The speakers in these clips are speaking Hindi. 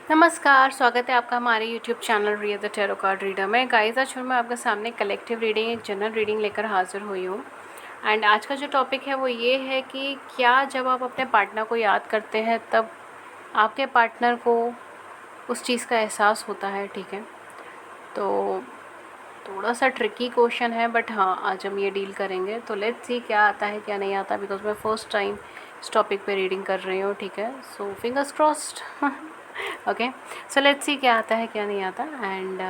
नमस्कार, स्वागत है आपका हमारे YouTube channel Riya the tarot card reader में। गाइस, आज मैं आपके सामने कलेक्टिव रीडिंग, एक जनरल रीडिंग लेकर हाजिर हुई हूँ। एंड आज का जो टॉपिक है वो ये है कि क्या जब आप अपने पार्टनर को याद करते हैं तब आपके पार्टनर को उस चीज़ का एहसास होता है। ठीक है, तो थोड़ा सा ट्रिकी क्वेश्चन है, बट हाँ, आज हम ये डील करेंगे। तो लेट्स सी क्या आता है क्या नहीं आता, बिकॉज मैं फर्स्ट टाइम इस टॉपिक पे रीडिंग कर रही हूँ। ठीक है, so fingers crossed. Okay, so let's see क्या आता है क्या नहीं आता। एंड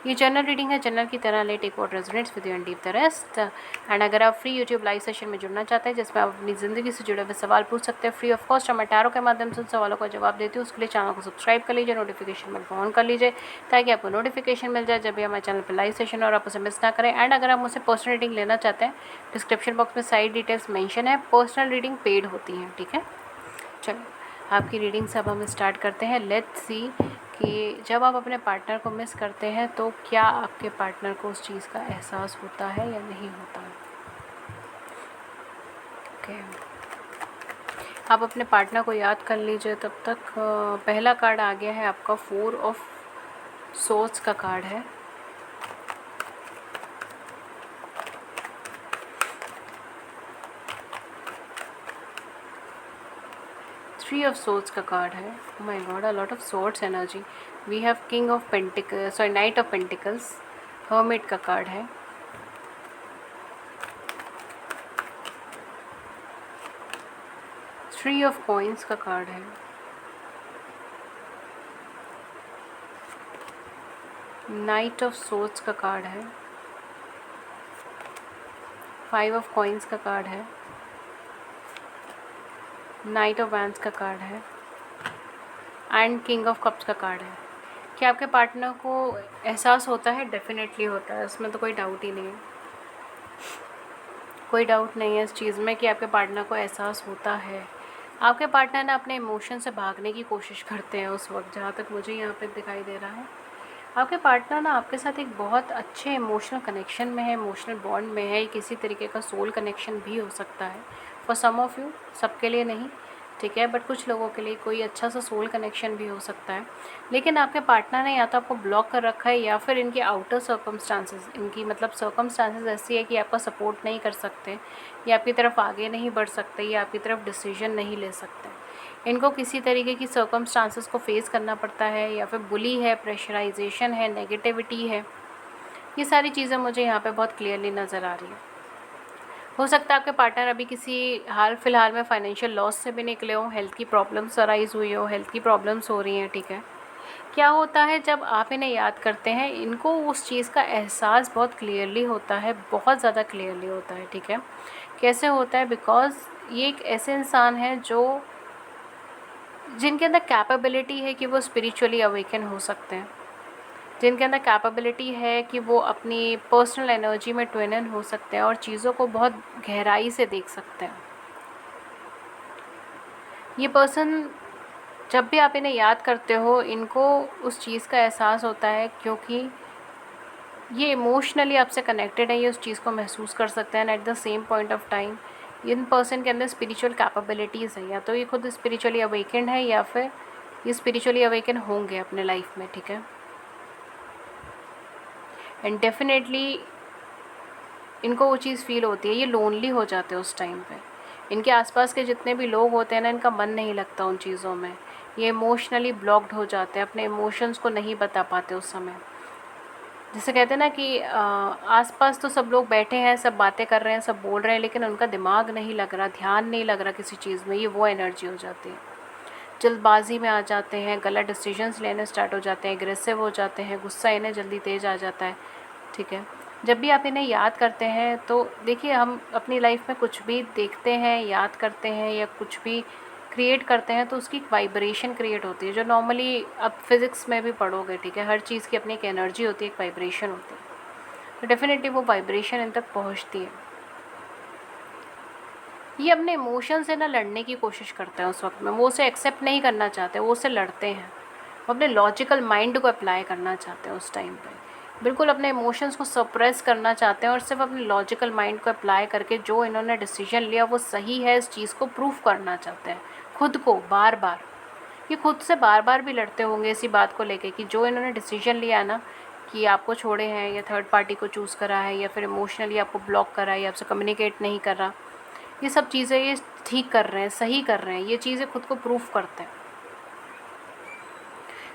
ये जनरल रीडिंग है, जनरल की तरह ले, take what resonates with you and leave the rest. And अगर आप फ्री यूट्यूब लाइव सेशन में जुड़ना चाहते हैं जिसमें आप अपनी ज़िंदगी से जुड़े हुए सवाल पूछ सकते हैं फ्री ऑफ कॉस्ट, मैं टैरो के माध्यम से उन सवालों का जवाब देती हूँ। उसके लिए चैनल को सब्सक्राइब कर लीजिए, नोटिफिकेशन बेल ऑन कर लीजिए ताकि आपको नोटिफिकेशन मिल जाए जब भी हमारे चैनल पर लाइव सेशन और आप उसे मिस ना करें। एंड अगर आप मुझसे पर्सनल रीडिंग लेना चाहते हैं, डिस्क्रिप्शन बॉक्स में सारी डिटेल्स मेंशन है। पर्सनल रीडिंग पेड होती हैं। ठीक है, चलिए आपकी रीडिंग से अब हम स्टार्ट करते हैं। लेट्स सी कि जब आप अपने पार्टनर को मिस करते हैं तो क्या आपके पार्टनर को उस चीज़ का एहसास होता है या नहीं होता है। ओके, आप अपने पार्टनर को याद कर लीजिए तब तक। पहला कार्ड आ गया है आपका 4 ऑफ सोर्ड्स का कार्ड है। थ्री ऑफ सोर्ड्स का कार्ड है। Oh my God, a lot of swords energy. We have king of pentacles, sorry knight of pentacles. Hermit का कार्ड है। थ्री ऑफ कॉइन्स का कार्ड है। नाइट ऑफ सोर्ड्स का कार्ड है। फाइव ऑफ कॉइन्स का कार्ड है। नाइट ऑफ वैंड्स का कार्ड है एंड किंग ऑफ कप्स का कार्ड है। क्या आपके पार्टनर को एहसास होता है? डेफिनेटली होता है, उसमें तो कोई डाउट ही नहीं है। कोई डाउट नहीं है इस चीज़ में कि आपके पार्टनर को एहसास होता है। आपके पार्टनर ना अपने इमोशन से भागने की कोशिश करते हैं उस वक्त, जहाँ तक मुझे यहाँ पे दिखाई दे रहा है। आपके पार्टनर ना आपके साथ एक बहुत अच्छे इमोशनल कनेक्शन में है, इमोशनल बॉन्ड में है। किसी तरीके का सोल कनेक्शन भी हो सकता है फॉर सम ऑफ़ यू, सबके लिए नहीं। ठीक है, बट कुछ लोगों के लिए कोई अच्छा सा सोल कनेक्शन भी हो सकता है। लेकिन आपके पार्टनर ने या तो आपको ब्लॉक कर रखा है या फिर इनके आउटर सर्कमस्टांसेस, इनकी मतलब सर्कमस्टांसेस ऐसी है कि आपका सपोर्ट नहीं कर सकते, या आपकी तरफ आगे नहीं बढ़ सकते, या आपकी तरफ डिसीजन नहीं ले सकते। इनको किसी तरीके की सर्कमस्टांसेस को फेस करना पड़ता है, या फिर बुली है, प्रेशराइजेशन है, नेगेटिविटी है। ये सारी चीज़ें मुझे यहाँ पे बहुत क्लियरली नज़र आ रही है। हो सकता है आपके पार्टनर अभी किसी हाल फिलहाल में फाइनेंशियल लॉस से भी निकले हों, हेल्थ की प्रॉब्लम्स अराइज हुई हो, हेल्थ की प्रॉब्लम्स हो रही हैं। ठीक है, क्या होता है जब आप इन्हें याद करते हैं, इनको उस चीज़ का एहसास बहुत क्लियरली होता है, बहुत ज़्यादा क्लियरली होता है। ठीक है, कैसे होता है? बिकॉज ये एक ऐसे इंसान है जो जिनके अंदर कैपेबिलिटी है कि वो स्पिरिचुअली अवेकन हो सकते हैं, जिनके अंदर कैपेबिलिटी है कि वो अपनी पर्सनल एनर्जी में ट्विन इन हो सकते हैं और चीज़ों को बहुत गहराई से देख सकते हैं। ये पर्सन, जब भी आप इन्हें याद करते हो, इनको उस चीज़ का एहसास होता है क्योंकि ये इमोशनली आपसे कनेक्टेड है, ये उस चीज़ को महसूस कर सकते हैं। And at the same point of time in person के अंदर स्पिरिचुअल कैपेबिलिटीज़ है, या तो ये खुद स्पिरिचुअली अवेकेंड है या फिर ये स्पिरिचुअली अवेकन होंगे अपने लाइफ में। ठीक है, एंड डेफिनेटली इनको वो चीज़ फ़ील होती है, ये लोनली हो जाते हैं उस टाइम पे। इनके आसपास के जितने भी लोग होते हैं ना, इनका मन नहीं लगता उन चीज़ों में। ये इमोशनली ब्लॉक्ड हो जाते हैं, अपने इमोशंस को नहीं बता पाते उस समय। जैसे कहते हैं ना कि आसपास तो सब लोग बैठे हैं, सब बातें कर रहे हैं, सब बोल रहे हैं, लेकिन उनका दिमाग नहीं लग रहा, ध्यान नहीं लग रहा किसी चीज़ में। ये वो एनर्जी हो जाती है। जल्दबाजी में आ जाते हैं, गलत डिसीजंस लेने स्टार्ट हो जाते हैं, एग्रेसिव हो जाते हैं, गुस्सा इन्हें जल्दी तेज़ आ जाता है। ठीक है, जब भी आप इन्हें याद करते हैं तो देखिए, हम अपनी लाइफ में कुछ भी देखते हैं, याद करते हैं या कुछ भी क्रिएट करते हैं तो उसकी एक वाइब्रेशन क्रिएट होती है, जो नॉर्मली आप फिज़िक्स में भी पढ़ोगे। ठीक है, हर चीज़ की अपनी एक एनर्जी होती है, एक वाइब्रेशन होती है। तो डेफिनेटली वो वाइब्रेशन इन तक पहुंचती है। ये अपने इमोशन से ना लड़ने की कोशिश करते हैं उस वक्त में, वो उसे एक्सेप्ट नहीं करना चाहते, वो उससे लड़ते हैं। वो अपने लॉजिकल माइंड को अप्लाई करना चाहते हैं उस टाइम पे, बिल्कुल अपने इमोशंस को सप्रेस करना चाहते हैं और सिर्फ अपने लॉजिकल माइंड को अप्लाई करके जो इन्होंने डिसीजन लिया वो सही है, इस चीज़ को प्रूफ करना चाहते हैं खुद को बार बार ये खुद से बार बार भी लड़ते होंगे इसी बात को लेके कि जो इन्होंने डिसीजन लिया है ना कि आपको छोड़े हैं या थर्ड पार्टी को चूज़ करा है या फिर इमोशनली आपको ब्लॉक करा है या आपसे कम्युनिकेट नहीं कर रहा, ये सब चीज़ें ये ठीक कर रहे हैं, सही कर रहे हैं, ये चीज़ें खुद को प्रूफ करते हैं।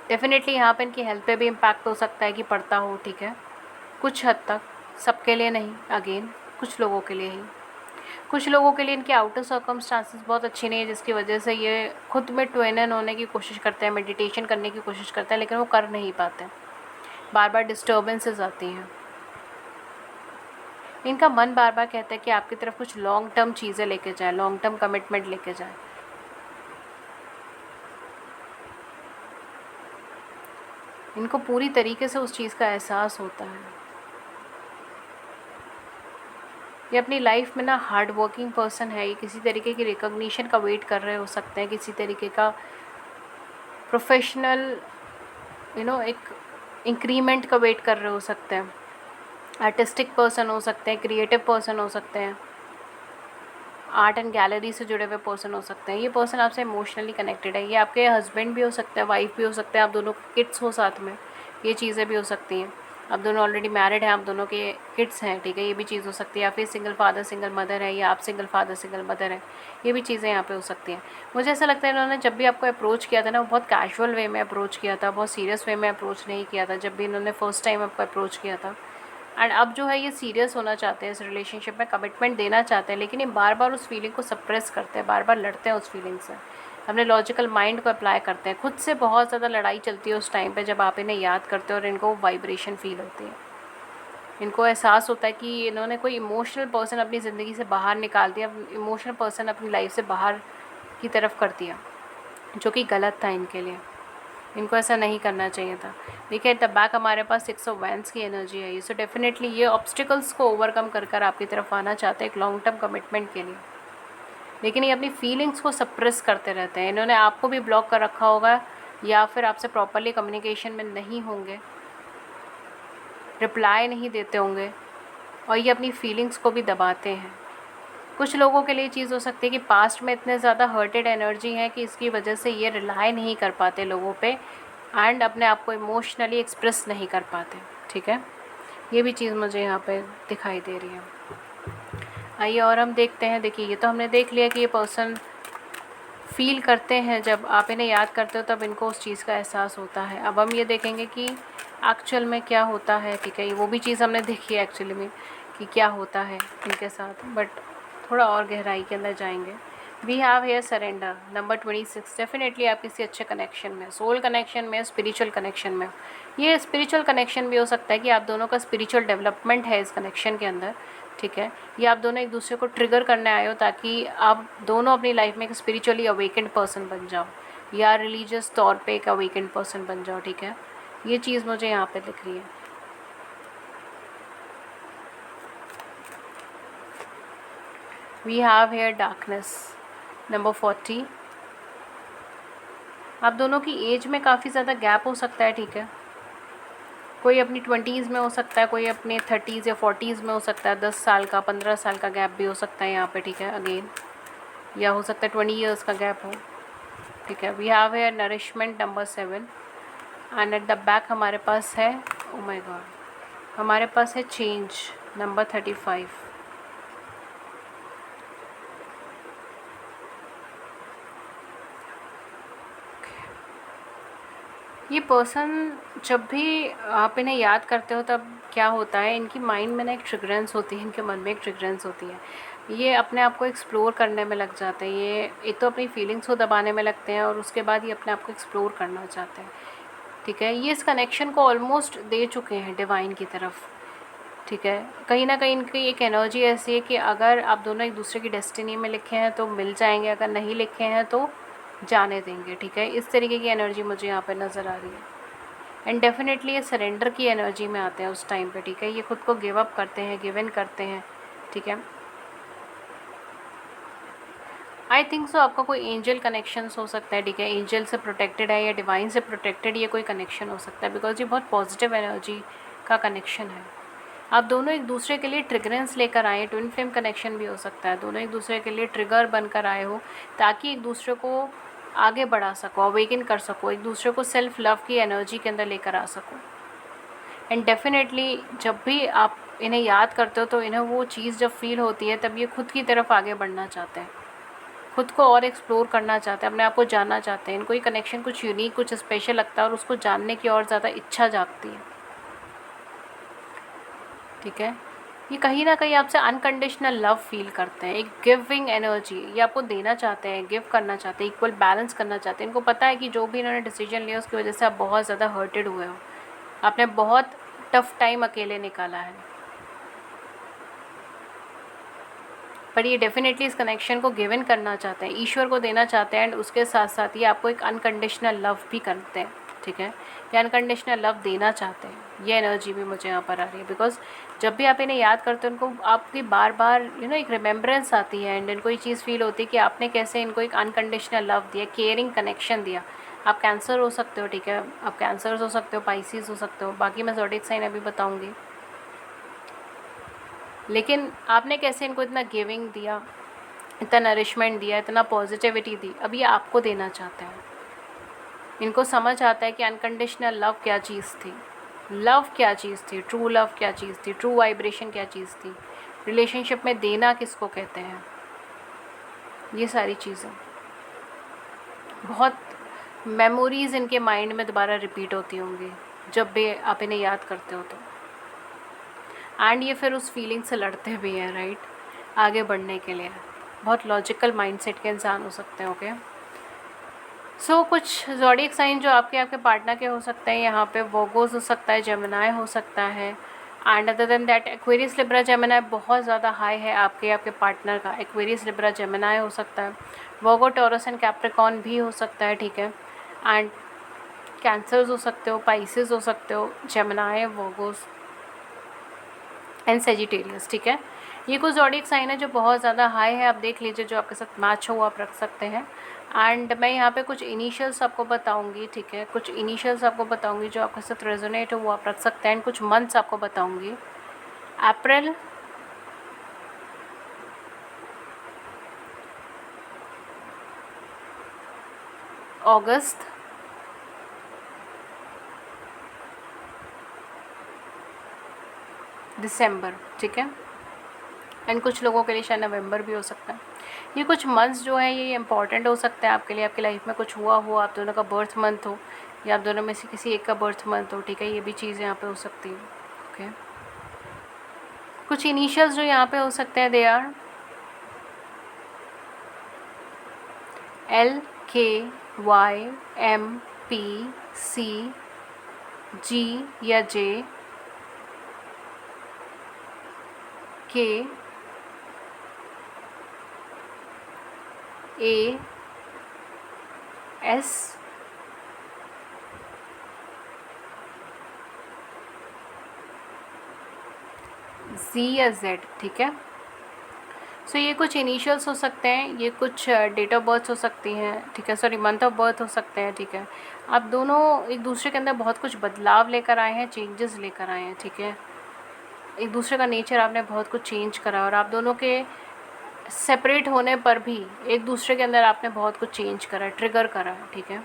डेफिनेटली यहाँ पे इनकी हेल्थ पे भी इम्पैक्ट हो सकता है कि पड़ता हो, ठीक है, कुछ हद तक, सबके लिए नहीं, अगेन कुछ लोगों के लिए ही। कुछ लोगों के लिए इनके आउटर सर्कमस्टांसेस बहुत अच्छी नहीं है, जिसकी वजह से ये खुद में ट्वेनन होने की कोशिश करते हैं, मेडिटेशन करने की कोशिश करते हैं, लेकिन वो कर नहीं पाते, बार बार डिस्टर्बेंसेस आती हैं। इनका मन बार बार कहता है कि आपकी तरफ कुछ लॉन्ग टर्म चीज़ें लेके जाए, लॉन्ग टर्म कमिटमेंट लेके जाए। इनको पूरी तरीके से उस चीज़ का एहसास होता है। ये अपनी लाइफ में ना हार्ड वर्किंग पर्सन है, ये किसी तरीके की रिकॉग्निशन का वेट कर रहे हो सकते हैं, किसी तरीके का प्रोफेशनल एक इंक्रीमेंट का वेट कर रहे हो सकते हैं। आर्टिस्टिक पर्सन हो सकते हैं, क्रिएटिव पर्सन हो सकते हैं, आर्ट एंड गैलरी से जुड़े हुए पर्सन हो सकते हैं। ये पर्सन आपसे इमोशनली कनेक्टेड है, ये आपके हस्बैंड भी हो सकते हैं, वाइफ भी हो सकते हैं, आप दोनों के किड्स हो साथ में, ये चीज़ें भी हो सकती हैं। आप दोनों ऑलरेडी मैरिड हैं, आप दोनों के किड्स हैं, ठीक है, ये भी चीज़ हो सकती है। या फिर सिंगल फादर सिंगल मदर है, या आप सिंगल फादर सिंगल मदर है, ये भी चीज़ें यहाँ पे हो सकती हैं। मुझे ऐसा लगता है इन्होंने जब भी आपको अप्रोच किया था ना, वो बहुत कैजुअल वे में अप्रोच किया था, बहुत सीरियस वे में अप्रोच नहीं किया था जब भी इन्होंने फर्स्ट टाइम आपको अप्रोच किया था। एंड अब जो है ये सीरियस होना चाहते हैं, इस रिलेशनशिप में कमिटमेंट देना चाहते हैं, लेकिन ये बार बार उस फीलिंग को सप्रेस करते हैं, बार बार लड़ते हैं उस फीलिंग से, अपने लॉजिकल माइंड को अप्लाई करते हैं। खुद से बहुत ज़्यादा लड़ाई चलती है उस टाइम पे जब आप इन्हें याद करते हो और इनको वाइब्रेशन फील होती है। इनको एहसास होता है कि इन्होंने कोई इमोशनल पर्सन अपनी ज़िंदगी से बाहर निकाल दिया, इमोशनल पर्सन अपनी लाइफ से बाहर की तरफ कर दिया, जो कि गलत था इनके लिए। इनको ऐसा नहीं करना चाहिए था। देखिए एट द बैक हमारे पास 6 ऑफ वैंड्स की एनर्जी है, सो डेफिनेटली ये ऑब्स्टिकल्स को ओवरकम कर कर आपकी तरफ आना चाहते हैं एक लॉन्ग टर्म कमिटमेंट के लिए, लेकिन ये अपनी फीलिंग्स को सप्रेस करते रहते हैं। इन्होंने आपको भी ब्लॉक कर रखा होगा या फिर आपसे प्रॉपरली कम्युनिकेशन में नहीं होंगे, रिप्लाई नहीं देते होंगे, और ये अपनी फीलिंग्स को भी दबाते हैं। कुछ लोगों के लिए चीज़ हो सकती है कि पास्ट में इतने ज़्यादा हर्टेड एनर्जी है कि इसकी वजह से ये रिलाई नहीं कर पाते लोगों पे एंड अपने आप को इमोशनली एक्सप्रेस नहीं कर पाते, ठीक है, ये भी चीज़ मुझे यहाँ पे दिखाई दे रही है। आइए और हम देखते हैं। देखिए ये तो हमने देख लिया कि ये पर्सन फील करते हैं, जब आप इन्हें याद करते हो तब इनको उस चीज़ का एहसास होता है। अब हम ये देखेंगे कि एक्चुअल में क्या होता है, ठीक है, वो भी चीज़ हमने देखी है एक्चुअली में कि क्या होता है इनके साथ, बट थोड़ा और गहराई के अंदर जाएंगे। We have here surrender number 26। Definitely आप किसी अच्छे कनेक्शन में, सोल कनेक्शन में, स्पिरिचुअल कनेक्शन में, ये स्पिरिचुअल कनेक्शन भी हो सकता है कि आप दोनों का स्पिरिचुअल डेवलपमेंट है इस कनेक्शन के अंदर, ठीक है, ये आप दोनों एक दूसरे को ट्रिगर करने आए हो ताकि आप दोनों अपनी लाइफ में एक स्पिरिचुअली अवेकेंड पर्सन बन जाओ या रिलीजियस तौर पे एक अवेकेंड पर्सन बन जाओ, ठीक है, ये चीज़ मुझे यहाँ पे दिख रही है। We have here darkness number 40। आप दोनों की एज में काफ़ी ज़्यादा गैप हो सकता है, ठीक है, कोई अपनी 20s में हो सकता है, कोई अपने 30s या 40s में हो सकता है, 10 साल का 15 साल का गैप भी हो सकता है यहाँ पे, ठीक है, अगेन, या हो सकता है 20 ईयर्स का गैप हो, ठीक है। We have here nourishment number 7 and at the back हमारे पास है, ओ माय गॉड, हमारे पास है चेंज नंबर 35। ये पर्सन जब भी आप इन्हें याद करते हो तब क्या होता है, इनकी माइंड में ना एक ट्रिगरेंस होती है, इनके मन में एक ट्रिगरेंस होती है, ये अपने आप को एक्सप्लोर करने में लग जाते हैं। ये एक तो अपनी फीलिंग्स को दबाने में लगते हैं और उसके बाद ये अपने आप को एक्सप्लोर करना चाहते हैं, ठीक है। ये इस कनेक्शन को ऑलमोस्ट दे चुके हैं डिवाइन की तरफ, ठीक है। कहीं ना कहीं इनकी एक एनर्जी ऐसी है कि अगर आप दोनों एक दूसरे की डेस्टिनी में लिखे हैं तो मिल जाएंगे, अगर नहीं लिखे हैं तो जाने देंगे, ठीक है, इस तरीके की एनर्जी मुझे यहाँ पे नज़र आ रही है। एंड डेफिनेटली ये सरेंडर की एनर्जी में आते हैं उस टाइम पे, ठीक है, ये खुद को गिव अप करते हैं, गिव इन करते हैं, ठीक है। आई थिंक सो आपका कोई एंजल कनेक्शंस हो सकता है, ठीक है, एंजल से प्रोटेक्टेड है या डिवाइन से प्रोटेक्टेड ये कोई कनेक्शन हो सकता है, बिकॉज ये बहुत पॉजिटिव एनर्जी का कनेक्शन है। आप दोनों एक दूसरे के लिए ट्रिगरेंस लेकर आए, ट्विन फ्लेम कनेक्शन भी हो सकता है, दोनों एक दूसरे के लिए ट्रिगर बनकर आए हो ताकि एक दूसरे को आगे बढ़ा सको, अवेकन कर सको, एक दूसरे को सेल्फ लव की एनर्जी के अंदर लेकर आ सको। एंड डेफिनेटली जब भी आप इन्हें याद करते हो तो इन्हें वो चीज़ जब फील होती है तब ये खुद की तरफ आगे बढ़ना चाहते हैं, खुद को और एक्सप्लोर करना चाहते हैं, अपने आप को जानना चाहते हैं। इनको ये कनेक्शन कुछ यूनिक, कुछ स्पेशल लगता है और उसको जानने की और ज़्यादा इच्छा जागती है। ठीक है, ये कहीं ना कहीं आपसे अनकंडीशनल लव फील करते हैं, एक गिविंग एनर्जी ये आपको देना चाहते हैं, गिव करना चाहते हैं, इक्वल बैलेंस करना चाहते हैं। इनको पता है कि जो भी इन्होंने डिसीजन लिया उसकी वजह से आप बहुत ज़्यादा हर्टेड हुए हो, आपने बहुत टफ टाइम अकेले निकाला है, पर ये डेफिनेटली इस कनेक्शन को गिव इन करना चाहते हैं, ईश्वर को देना चाहते हैं। एंड उसके साथ साथ ये आपको एक अनकंडीशनल लव भी करते हैं। ठीक है, ये अनकंडीशनल लव देना चाहते हैं, ये एनर्जी भी मुझे यहाँ पर आ रही है। बिकॉज जब भी आप इन्हें याद करते हो उनको आपकी बार बार एक रिमेम्बरेंस आती है एंड इनको ये चीज़ फील होती है कि आपने कैसे इनको एक अनकंडीशनल लव दिया, केयरिंग कनेक्शन दिया। आप कैंसर हो सकते हो, ठीक है, आप कैंसर हो सकते हो, पाइसिस हो सकते हो, बाकी मैं ज़ोडिएक साइन अभी बताऊँगी। लेकिन आपने कैसे इनको इतना गिविंग दिया, इतना नरिशमेंट दिया, इतना पॉजिटिविटी दी, अब ये आपको देना चाहते हैं। इनको समझ आता है कि अनकंडीशनल लव क्या चीज़ थी, लव क्या चीज़ थी, ट्रू लव क्या चीज़ थी, ट्रू वाइब्रेशन क्या चीज़ थी, रिलेशनशिप में देना किसको कहते हैं। ये सारी चीज़ें बहुत मेमोरीज़ इनके माइंड में दोबारा रिपीट होती होंगी जब भी आप इन्हें याद करते हो तो। एंड ये फिर उस फीलिंग से लड़ते भी हैं, राइट, आगे बढ़ने के लिए। बहुत लॉजिकल माइंडसेट के इंसान हो सकते हैं। ओके, सो कुछ ज़ोडिएक साइन जो आपके पार्टनर के हो सकते हैं यहाँ पे, वर्गोस हो सकता है, जेमिनी हो सकता है। And other than that Aquarius, Libra, Gemini बहुत ज़्यादा हाई है आपके पार्टनर का। एक्वेरियस, लिब्रा, जेमिनी हो सकता है, वर्गो, टॉरस एंड कैप्रिकॉर्न भी हो सकता है। ठीक है, एंड कैंसर्स हो सकते हो, पाइसिस हो सकते हो, जेमिनी, वर्गोस एंड सेजिटेरियस। ठीक है, ये कुछ ज़ोडिएक साइन है जो बहुत ज़्यादा हाई है। आप देख लीजिए जो आपके साथ मैच हो वो आप रख सकते हैं। एंड मैं यहाँ पे कुछ इनिशियल्स आपको बताऊंगी। ठीक है, कुछ इनिशियल्स आपको बताऊंगी जो आपके साथ रेजोनेट हो वो आप रख सकते हैं। एंड कुछ मंथ्स आपको बताऊंगी, अप्रैल, अगस्त, दिसंबर। ठीक है, एंड कुछ लोगों के लिए शायद नवंबर भी हो सकता है। ये कुछ मंथ्स जो है ये इंपॉर्टेंट हो सकते हैं आपके लिए, आपकी लाइफ में कुछ हुआ हो, आप दोनों का बर्थ मंथ हो या आप दोनों में से किसी एक का बर्थ मंथ हो। ठीक है, ये भी चीज़ यहाँ पे हो सकती है। ओके, कुछ इनिशियल्स जो यहाँ पे हो सकते हैं, they are L, K, Y, M, P, C, G या J, K, A, S, Z या Z। ठीक है, सो ये कुछ इनिशियल्स हो सकते हैं, ये कुछ डेट ऑफ बर्थ हो सकती हैं। ठीक है, सॉरी मंथ ऑफ बर्थ हो सकते हैं। ठीक है, आप दोनों एक दूसरे के अंदर बहुत कुछ बदलाव लेकर आए हैं, चेंजेस लेकर आए हैं। ठीक है, एक दूसरे का नेचर आपने बहुत कुछ चेंज करा और आप दोनों के सेपरेट होने पर भी एक दूसरे के अंदर आपने बहुत कुछ चेंज करा, ट्रिगर करा। ठीक है,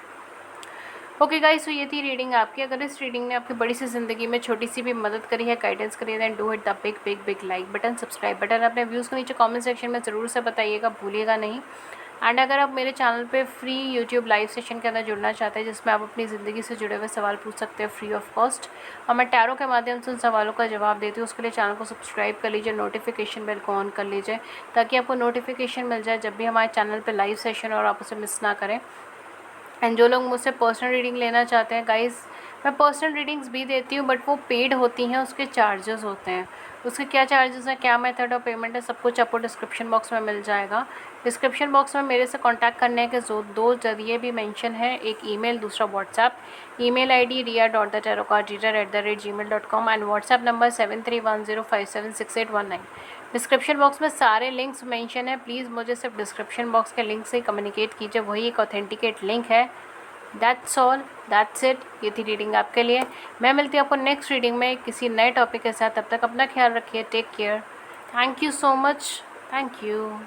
ओके गाइस, तो ये थी रीडिंग आपकी। अगर इस रीडिंग ने आपकी बड़ी सी ज़िंदगी में छोटी सी भी मदद करी है, गाइडेंस करी है, then do hit the big big big like button, subscribe button. अपने व्यूज़ को नीचे कमेंट सेक्शन में ज़रूर से बताइएगा, भूलिएगा नहीं। एंड अगर आप मेरे चैनल पे फ्री यूट्यूब लाइव सेशन के अंदर जुड़ना चाहते हैं जिसमें आप अपनी ज़िंदगी से जुड़े हुए सवाल पूछ सकते हैं फ्री ऑफ कॉस्ट, और मैं टैरो के माध्यम से उन सवालों का जवाब देती हूँ, उसके लिए चैनल को सब्सक्राइब कर लीजिए, नोटिफिकेशन बेल को ऑन कर लीजिए ताकि आपको नोटिफिकेशन मिल जाए जब भी हमारे चैनल पर लाइव सेशन और आप उसे मिस ना करें। एंड जो लोग मुझसे पर्सनल रीडिंग लेना चाहते हैं गाइज़, मैं पर्सनल रीडिंग्स भी देती हूँ बट वो पेड होती हैं, उसके चार्जेस होते हैं। उसके क्या चार्जेस हैं, क्या मेथड ऑफ पेमेंट है, सब कुछ आपको डिस्क्रिप्शन बॉक्स में मिल जाएगा। डिस्क्रिप्शन बॉक्स में मेरे से कांटेक्ट करने के दो ज़रिए भी मेंशन है, एक ईमेल, दूसरा WhatsApp. Email ID ria.thetarotcard@gmail.com and WhatsApp number 7310576819। Description box में सारे लिंक्स मेंशन है, प्लीज़ मुझे सिर्फ डिस्क्रिप्शन बॉक्स के लिंक से ही कम्युनिकेट कीजिए, वही एक ऑथेंटिकेट लिंक है। That's all, that's it. ये थी रीडिंग आपके लिए। मैं मिलती हूँ आपको नेक्स्ट रीडिंग में किसी नए टॉपिक के साथ। तब तक अपना ख्याल रखिए, take care, thank you so much, thank you.